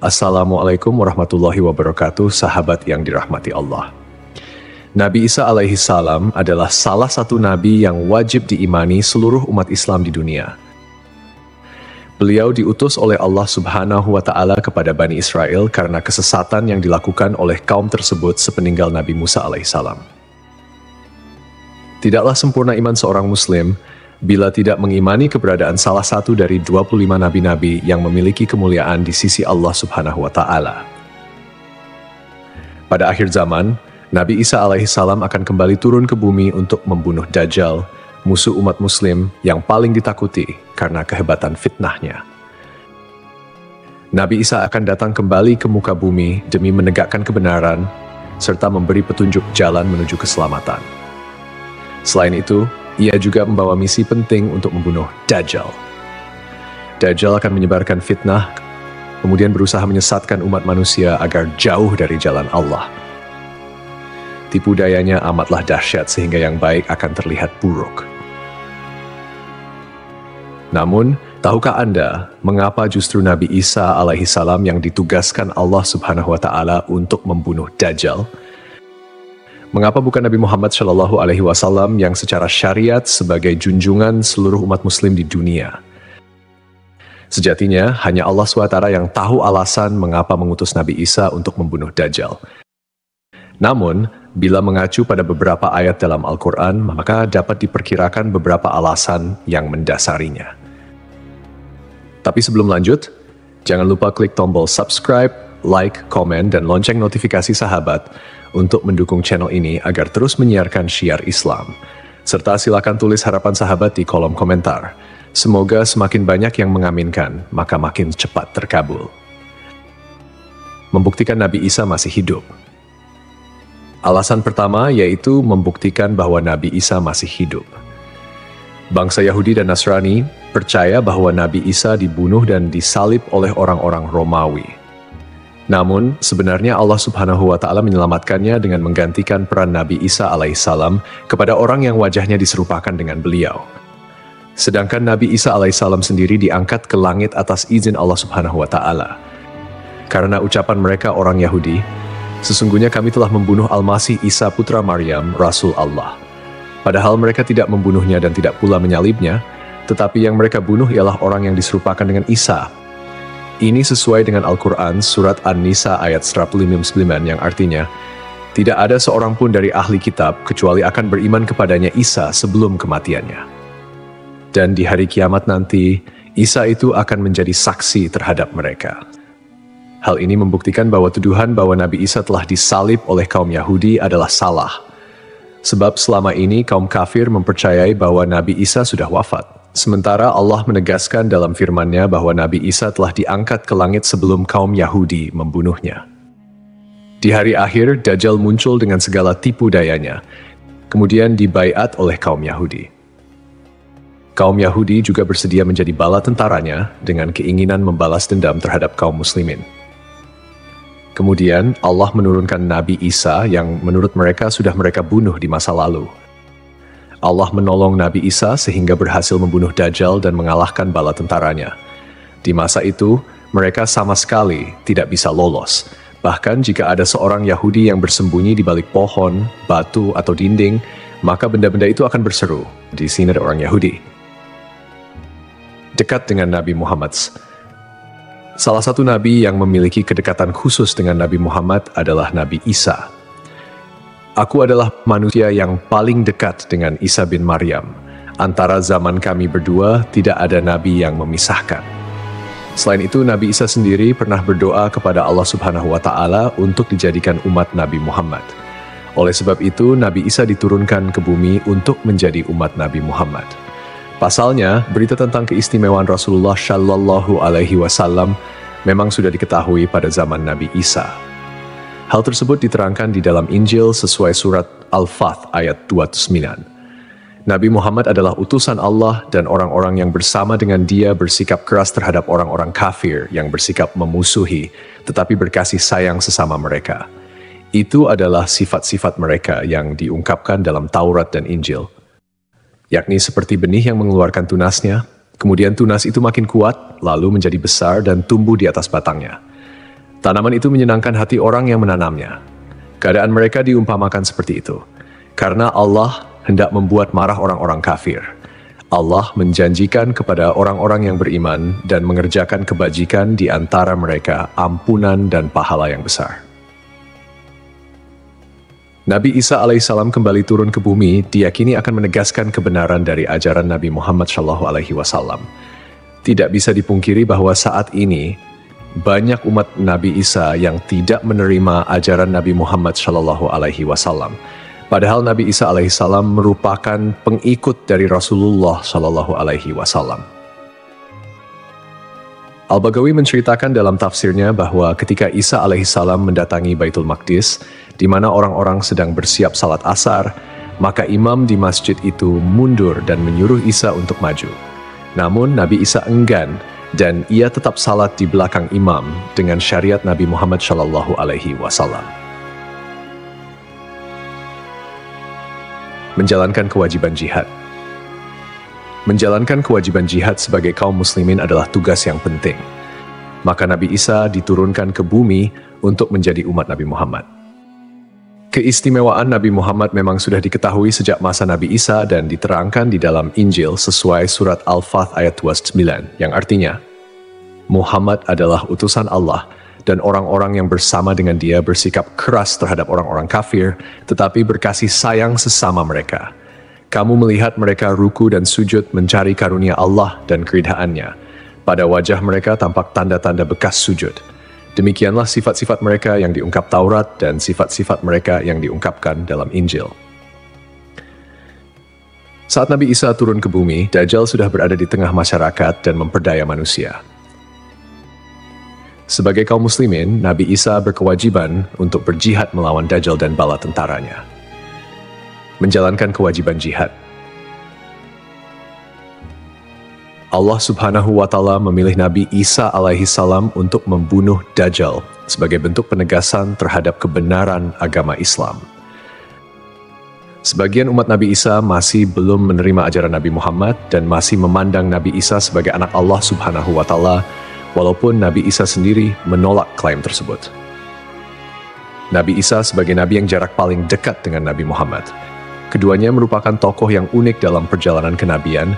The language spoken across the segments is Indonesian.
Assalamualaikum warahmatullahi wabarakatuh, sahabat yang dirahmati Allah. Nabi Isa alaihi salam adalah salah satu nabi yang wajib diimani seluruh umat Islam di dunia. Beliau diutus oleh Allah Subhanahu wa Ta'ala kepada Bani Israel karena kesesatan yang dilakukan oleh kaum tersebut sepeninggal Nabi Musa alaihi salam. Tidaklah sempurna iman seorang Muslim bila tidak mengimani keberadaan salah satu dari 25 nabi-nabi yang memiliki kemuliaan di sisi Allah Subhanahu wa Ta'ala. Pada akhir zaman, Nabi Isa alaihi salam akan kembali turun ke bumi untuk membunuh Dajjal, musuh umat Muslim yang paling ditakuti karena kehebatan fitnahnya. Nabi Isa akan datang kembali ke muka bumi demi menegakkan kebenaran serta memberi petunjuk jalan menuju keselamatan. Selain itu, ia juga membawa misi penting untuk membunuh Dajjal. Dajjal akan menyebarkan fitnah, kemudian berusaha menyesatkan umat manusia agar jauh dari jalan Allah. Tipu dayanya amatlah dahsyat sehingga yang baik akan terlihat buruk. Namun, tahukah Anda mengapa justru Nabi Isa alaihi salam yang ditugaskan Allah Subhanahu wa Ta'ala untuk membunuh Dajjal? Mengapa bukan Nabi Muhammad Shallallahu Alaihi Wasallam yang secara syariat sebagai junjungan seluruh umat Muslim di dunia? Sejatinya, hanya Allah SWT yang tahu alasan mengapa mengutus Nabi Isa untuk membunuh Dajjal. Namun, bila mengacu pada beberapa ayat dalam Al-Quran, maka dapat diperkirakan beberapa alasan yang mendasarinya. Tapi sebelum lanjut, jangan lupa klik tombol subscribe, like, komen, dan lonceng notifikasi sahabat untuk mendukung channel ini agar terus menyiarkan syiar Islam. Serta silakan tulis harapan sahabat di kolom komentar. Semoga semakin banyak yang mengaminkan, maka makin cepat terkabul. Membuktikan Nabi Isa masih hidup. Alasan pertama yaitu membuktikan bahwa Nabi Isa masih hidup. Bangsa Yahudi dan Nasrani percaya bahwa Nabi Isa dibunuh dan disalib oleh orang-orang Romawi. Namun, sebenarnya Allah Subhanahu wa Ta'ala menyelamatkannya dengan menggantikan peran Nabi Isa alaihissalam kepada orang yang wajahnya diserupakan dengan beliau. Sedangkan Nabi Isa alaihissalam sendiri diangkat ke langit atas izin Allah Subhanahu wa Ta'ala. Karena ucapan mereka orang Yahudi, sesungguhnya kami telah membunuh Al-Masih Isa putra Maryam, Rasul Allah. Padahal mereka tidak membunuhnya dan tidak pula menyalibnya, tetapi yang mereka bunuh ialah orang yang diserupakan dengan Isa. Ini sesuai dengan Al-Quran surat An-Nisa ayat 159 yang artinya, tidak ada seorang pun dari ahli kitab kecuali akan beriman kepadanya Isa sebelum kematiannya. Dan di hari kiamat nanti, Isa itu akan menjadi saksi terhadap mereka. Hal ini membuktikan bahwa tuduhan bahwa Nabi Isa telah disalib oleh kaum Yahudi adalah salah. Sebab selama ini kaum kafir mempercayai bahwa Nabi Isa sudah wafat. Sementara Allah menegaskan dalam firman-Nya bahwa Nabi Isa telah diangkat ke langit sebelum kaum Yahudi membunuhnya. Di hari akhir, Dajjal muncul dengan segala tipu dayanya, kemudian dibaiat oleh kaum Yahudi. Kaum Yahudi juga bersedia menjadi bala tentaranya dengan keinginan membalas dendam terhadap kaum muslimin. Kemudian Allah menurunkan Nabi Isa yang menurut mereka sudah mereka bunuh di masa lalu. Allah menolong Nabi Isa sehingga berhasil membunuh Dajjal dan mengalahkan bala tentaranya. Di masa itu, mereka sama sekali tidak bisa lolos. Bahkan jika ada seorang Yahudi yang bersembunyi di balik pohon, batu, atau dinding, maka benda-benda itu akan berseru. Di sini ada orang Yahudi. Dekat dengan Nabi Muhammad. Salah satu nabi yang memiliki kedekatan khusus dengan Nabi Muhammad adalah Nabi Isa. Aku adalah manusia yang paling dekat dengan Isa bin Maryam. Antara zaman kami berdua, tidak ada nabi yang memisahkan. Selain itu, Nabi Isa sendiri pernah berdoa kepada Allah Subhanahu wa Ta'ala untuk dijadikan umat Nabi Muhammad. Oleh sebab itu, Nabi Isa diturunkan ke bumi untuk menjadi umat Nabi Muhammad. Pasalnya, berita tentang keistimewaan Rasulullah Shallallahu Alaihi Wasallam memang sudah diketahui pada zaman Nabi Isa. Hal tersebut diterangkan di dalam Injil sesuai surat Al-Fath ayat 29. Nabi Muhammad adalah utusan Allah dan orang-orang yang bersama dengan dia bersikap keras terhadap orang-orang kafir yang bersikap memusuhi, tetapi berkasih sayang sesama mereka. Itu adalah sifat-sifat mereka yang diungkapkan dalam Taurat dan Injil. Yakni seperti benih yang mengeluarkan tunasnya, kemudian tunas itu makin kuat, lalu menjadi besar dan tumbuh di atas batangnya. Tanaman itu menyenangkan hati orang yang menanamnya. Keadaan mereka diumpamakan seperti itu. Karena Allah hendak membuat marah orang-orang kafir. Allah menjanjikan kepada orang-orang yang beriman dan mengerjakan kebajikan di antara mereka ampunan dan pahala yang besar. Nabi Isa alaihissalam kembali turun ke bumi diyakini akan menegaskan kebenaran dari ajaran Nabi Muhammad SAW. Tidak bisa dipungkiri bahwa saat ini banyak umat Nabi Isa yang tidak menerima ajaran Nabi Muhammad SAW. Padahal Nabi Isa alaihissalam merupakan pengikut dari Rasulullah SAW. Al-Baghawi menceritakan dalam tafsirnya bahwa ketika Isa alaihissalam mendatangi Baitul Maqdis, di mana orang-orang sedang bersiap salat asar, maka imam di masjid itu mundur dan menyuruh Isa untuk maju. Namun Nabi Isa enggan dan ia tetap salat di belakang imam dengan syariat Nabi Muhammad SAW. Menjalankan kewajiban jihad. Menjalankan kewajiban jihad sebagai kaum muslimin adalah tugas yang penting. Maka Nabi Isa diturunkan ke bumi untuk menjadi umat Nabi Muhammad. Keistimewaan Nabi Muhammad memang sudah diketahui sejak masa Nabi Isa dan diterangkan di dalam Injil sesuai surat Al-Fath ayat 29, yang artinya, Muhammad adalah utusan Allah dan orang-orang yang bersama dengan dia bersikap keras terhadap orang-orang kafir, tetapi berkasih sayang sesama mereka. Kamu melihat mereka ruku dan sujud mencari karunia Allah dan keridhaannya. Pada wajah mereka tampak tanda-tanda bekas sujud. Demikianlah sifat-sifat mereka yang diungkap Taurat dan sifat-sifat mereka yang diungkapkan dalam Injil. Saat Nabi Isa turun ke bumi, Dajjal sudah berada di tengah masyarakat dan memperdaya manusia. Sebagai kaum muslimin, Nabi Isa berkewajiban untuk berjihad melawan Dajjal dan bala tentaranya. Menjalankan kewajiban jihad. Allah Subhanahu wa Ta'ala memilih Nabi Isa alaihissalam untuk membunuh Dajjal sebagai bentuk penegasan terhadap kebenaran agama Islam. Sebagian umat Nabi Isa masih belum menerima ajaran Nabi Muhammad dan masih memandang Nabi Isa sebagai anak Allah Subhanahu wa Ta'ala, walaupun Nabi Isa sendiri menolak klaim tersebut. Nabi Isa sebagai nabi yang jarak paling dekat dengan Nabi Muhammad. Keduanya merupakan tokoh yang unik dalam perjalanan kenabian.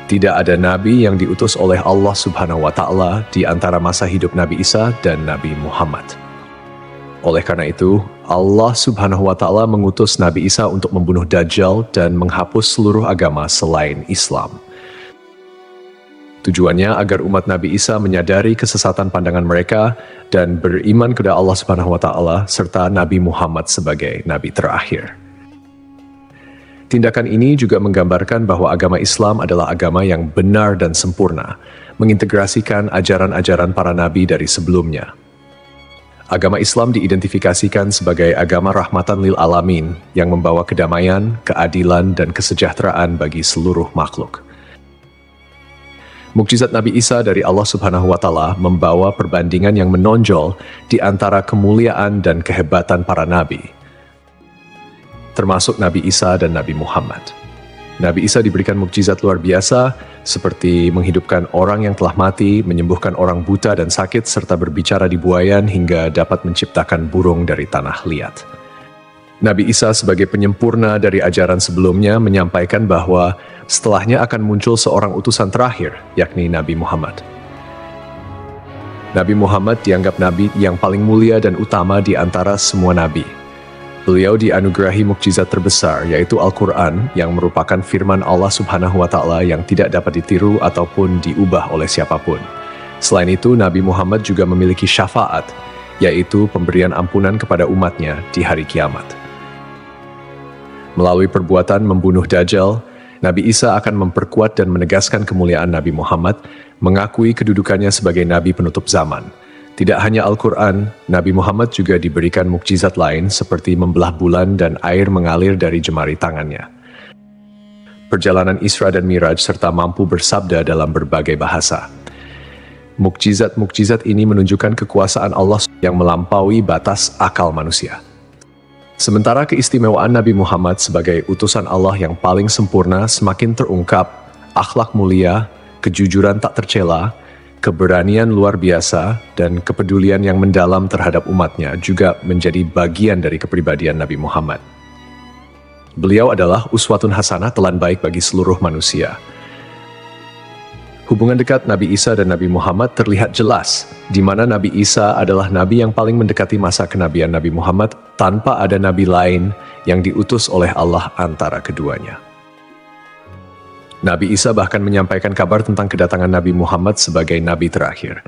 Tidak ada nabi yang diutus oleh Allah Subhanahu wa Ta'ala di antara masa hidup Nabi Isa dan Nabi Muhammad. Oleh karena itu, Allah Subhanahu wa Ta'ala mengutus Nabi Isa untuk membunuh Dajjal dan menghapus seluruh agama selain Islam. Tujuannya agar umat Nabi Isa menyadari kesesatan pandangan mereka dan beriman kepada Allah Subhanahu wa Ta'ala serta Nabi Muhammad sebagai nabi terakhir. Tindakan ini juga menggambarkan bahwa agama Islam adalah agama yang benar dan sempurna, mengintegrasikan ajaran-ajaran para nabi dari sebelumnya. Agama Islam diidentifikasikan sebagai agama rahmatan lil alamin yang membawa kedamaian, keadilan, dan kesejahteraan bagi seluruh makhluk. Mukjizat Nabi Isa dari Allah Subhanahu wa Ta'ala membawa perbandingan yang menonjol di antara kemuliaan dan kehebatan para nabi, termasuk Nabi Isa dan Nabi Muhammad. Nabi Isa diberikan mukjizat luar biasa seperti menghidupkan orang yang telah mati, menyembuhkan orang buta dan sakit, serta berbicara di buayan hingga dapat menciptakan burung dari tanah liat. Nabi Isa sebagai penyempurna dari ajaran sebelumnya menyampaikan bahwa setelahnya akan muncul seorang utusan terakhir, yakni Nabi Muhammad. Nabi Muhammad dianggap nabi yang paling mulia dan utama di antara semua nabi. Beliau dianugerahi mukjizat terbesar, yaitu Al-Quran, yang merupakan firman Allah Subhanahu wa Ta'ala yang tidak dapat ditiru ataupun diubah oleh siapapun. Selain itu, Nabi Muhammad juga memiliki syafaat, yaitu pemberian ampunan kepada umatnya di hari kiamat. Melalui perbuatan membunuh Dajjal, Nabi Isa akan memperkuat dan menegaskan kemuliaan Nabi Muhammad, mengakui kedudukannya sebagai nabi penutup zaman. Tidak hanya Al-Quran, Nabi Muhammad juga diberikan mukjizat lain seperti membelah bulan dan air mengalir dari jemari tangannya. perjalanan Isra dan Miraj, serta mampu bersabda dalam berbagai bahasa. Mukjizat-mukjizat ini menunjukkan kekuasaan Allah yang melampaui batas akal manusia. Sementara keistimewaan Nabi Muhammad sebagai utusan Allah yang paling sempurna semakin terungkap, akhlak mulia, kejujuran tak tercela, keberanian luar biasa, dan kepedulian yang mendalam terhadap umatnya juga menjadi bagian dari kepribadian Nabi Muhammad. Beliau adalah uswatun hasanah, telan baik bagi seluruh manusia. Hubungan dekat Nabi Isa dan Nabi Muhammad terlihat jelas, di mana Nabi Isa adalah nabi yang paling mendekati masa kenabian Nabi Muhammad tanpa ada nabi lain yang diutus oleh Allah antara keduanya. Nabi Isa bahkan menyampaikan kabar tentang kedatangan Nabi Muhammad sebagai nabi terakhir.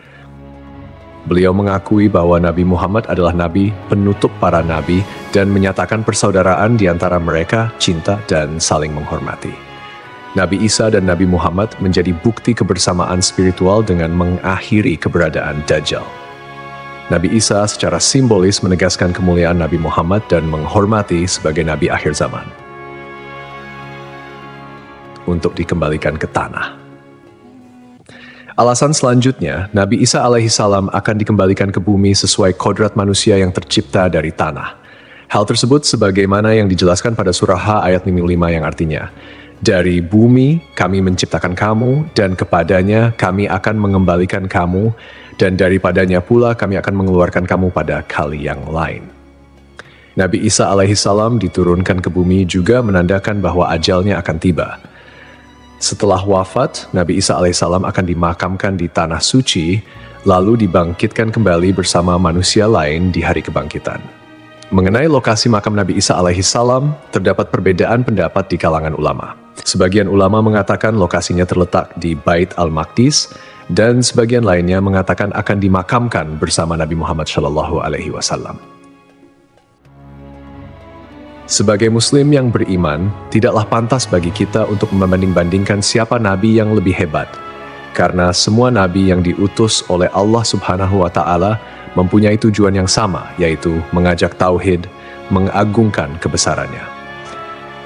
Beliau mengakui bahwa Nabi Muhammad adalah nabi penutup para nabi dan menyatakan persaudaraan di antara mereka, cinta dan saling menghormati. Nabi Isa dan Nabi Muhammad menjadi bukti kebersamaan spiritual dengan mengakhiri keberadaan Dajjal. Nabi Isa secara simbolis menegaskan kemuliaan Nabi Muhammad dan menghormati sebagai nabi akhir zaman. Untuk dikembalikan ke tanah. Alasan selanjutnya, Nabi Isa alaihissalam akan dikembalikan ke bumi sesuai kodrat manusia yang tercipta dari tanah. Hal tersebut sebagaimana yang dijelaskan pada surah H ayat 5 yang artinya, dari bumi kami menciptakan kamu dan kepadanya kami akan mengembalikan kamu dan daripadanya pula kami akan mengeluarkan kamu pada kali yang lain. Nabi Isa alaihissalam diturunkan ke bumi juga menandakan bahwa ajalnya akan tiba. Setelah wafat, Nabi Isa alaihissalam akan dimakamkan di tanah suci, lalu dibangkitkan kembali bersama manusia lain di hari kebangkitan. Mengenai lokasi makam Nabi Isa alaihissalam, terdapat perbedaan pendapat di kalangan ulama. Sebagian ulama mengatakan lokasinya terletak di Bait al-Maqdis, dan sebagian lainnya mengatakan akan dimakamkan bersama Nabi Muhammad SAW. Sebagai muslim yang beriman, tidaklah pantas bagi kita untuk membanding-bandingkan siapa nabi yang lebih hebat. Karena semua nabi yang diutus oleh Allah Subhanahu wa Ta'ala mempunyai tujuan yang sama, yaitu mengajak tauhid, mengagungkan kebesarannya.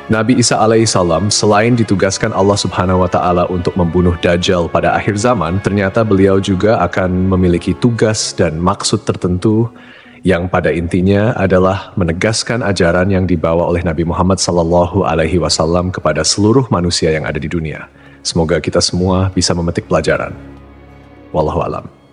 Nabi Isa alaihissalam selain ditugaskan Allah Subhanahu wa Ta'ala untuk membunuh Dajjal pada akhir zaman, ternyata beliau juga akan memiliki tugas dan maksud tertentu yang pada intinya adalah menegaskan ajaran yang dibawa oleh Nabi Muhammad SAW kepada seluruh manusia yang ada di dunia. Semoga kita semua bisa memetik pelajaran. Wallahu a'lam.